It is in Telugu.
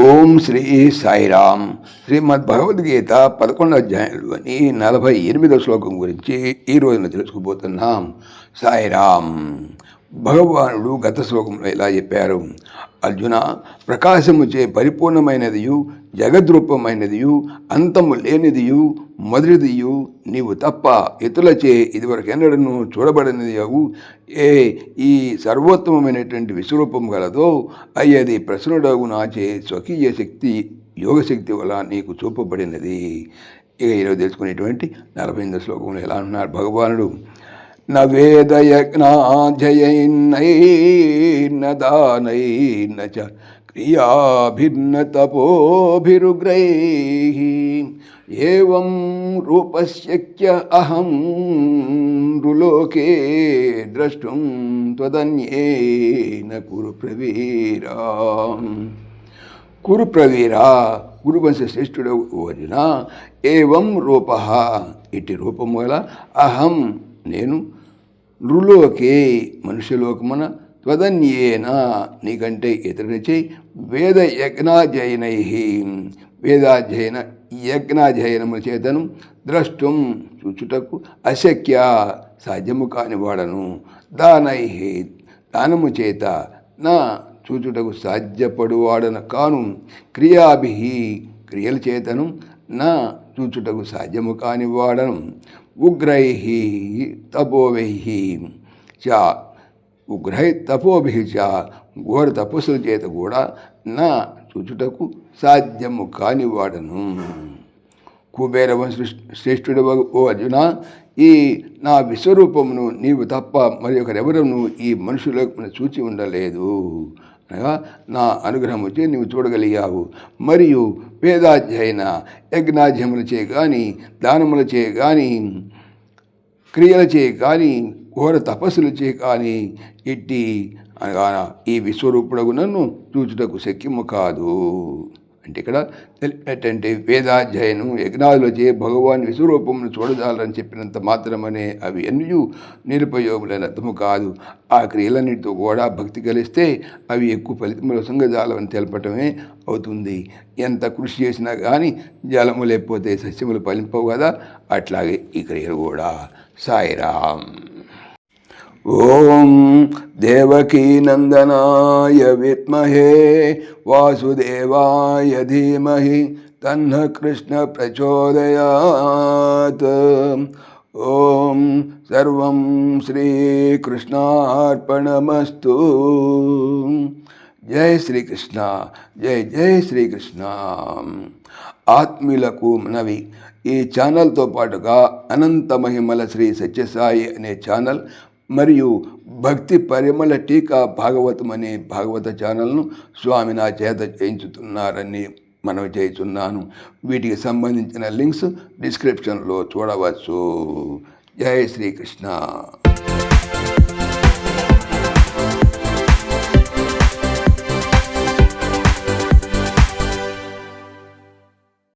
ఓం శ్రీ సాయిరామ్. శ్రీమద్ భగవద్గీత 11వ అధ్యాయంలోని 48వ శ్లోకం గురించి ఈ రోజున తెలుసుకోబోతున్నాం. సాయిరామ్. భగవానుడు గత శ్లోకంలో ఇలా చెప్పారు: అర్జున, ప్రకాశముచే పరిపూర్ణమైనదియు జగద్రూపమైనదియు అంతము లేనిదియు మొదటిదియు నీవు తప్ప ఇతరులచే ఇదివరకు ఎన్నడను చూడబడినదియు ఈ సర్వోత్తమమైనటువంటి విశ్వరూపం గలదో అయ్యది ప్రసన్నుడగు నాచే స్వకీయ శక్తి యోగశక్తి వల్ల నీకు చూపబడినది. ఇక ఈరోజు తెలుసుకునేటువంటి 48వ శ్లోకంలో ఎలా అన్నారు భగవానుడు: న వేదయజ్ఞాధ్యయైర్న దానైర్న చ క్రియాభిర్న తపోభిరుగ్రైః ఏవం రూపస్య అహం నృలోకే ద్రష్టుం త్వదన్యేన కురు ప్రవీరా. కురు ప్రవీరా, గురువంశ శ్రేష్ఠుడు అర్జున, ఏవం రూప, ఇటు రూపము గల అహం నేను, నృలోకే మనుష్యలోకమున, త్వదన్యేన నీకంటే ఇతరునిచే, వేద యజ్ఞాధ్యయనై వేదాధ్యయన యజ్ఞాధ్యయనము చేతను, ద్రష్టుం చూచుటకు, అశక్య సాధ్యము కాని వాడను, దానై దానము చేత నా చూచుటకు సాధ్యపడువాడను కాను, క్రియాభి క్రియల చేతను నా చూచుటకు సాధ్యము కాని వాడను, ఉగ్రై తపోభి చ ఉగ్రై తపోభి చ ఘోర తపస్సుల చేత కూడా నా చూచుటకు సాధ్యము కానివాడను. కుబేర వంశ శ్రేష్ఠుడు ఓ అర్జున, ఈ నా విశ్వరూపమును నీవు తప్ప మరి ఒకరెవరను ఈ మనుషులకు చూచి ఉండలేదు. అనగా నా అనుగ్రహం వచ్చి నీవు చూడగలిగావు. మరియు వేదాధ్యయన యజ్ఞాధ్యములచే కానీ, దానములచే కానీ, క్రియలచే కానీ, ఘోర తపస్సులచే కానీ ఇట్టి అనగా ఈ విశ్వరూపుడగు నన్ను చూచుటకు శక్యము కాదు. అంటే ఇక్కడ తెలిపినట్టంటే వేదాధ్యయనం యజ్ఞాదులచే భగవాన్ విశ్వరూపమును చూడజాలని చెప్పినంత మాత్రమనే అవి ఎన్నయూ నిరుపయోగులైన అర్థము కాదు. ఆ క్రియలన్నిటితో కూడా భక్తి కలిస్తే అవి ఎక్కువ ఫలితములు సంగజాలని తెలపటమే అవుతుంది. ఎంత కృషి చేసినా కానీ జలము లేకపోతే సస్యములు ఫలింపవు కదా, అట్లాగే ఈ క్రియలు కూడా. సాయిరామ్. ఓం దేవకీనందనాయ విద్మహే వాసుదేవాయ ధీమహి తన్న కృష్ణ ప్రచోదయాత్. ఓం సర్వం శ్రీకృష్ణార్పణమస్తు. జై శ్రీకృష్ణ, జై జై శ్రీకృష్ణ. ఆత్మీయులకు మనవి, ఈ ఛానల్తో పాటుగా అనంత మహిమల శ్రీ సత్యసాయి అనే ఛానల్ మరియు భక్తి పరిమళ టీకా భాగవతం అనే భాగవత ఛానల్ను స్వామి నా చేత చేయించుతున్నారని మనవి చేస్తున్నాను. వీటికి సంబంధించిన లింక్స్ డిస్క్రిప్షన్లో చూడవచ్చు. జై శ్రీకృష్ణ.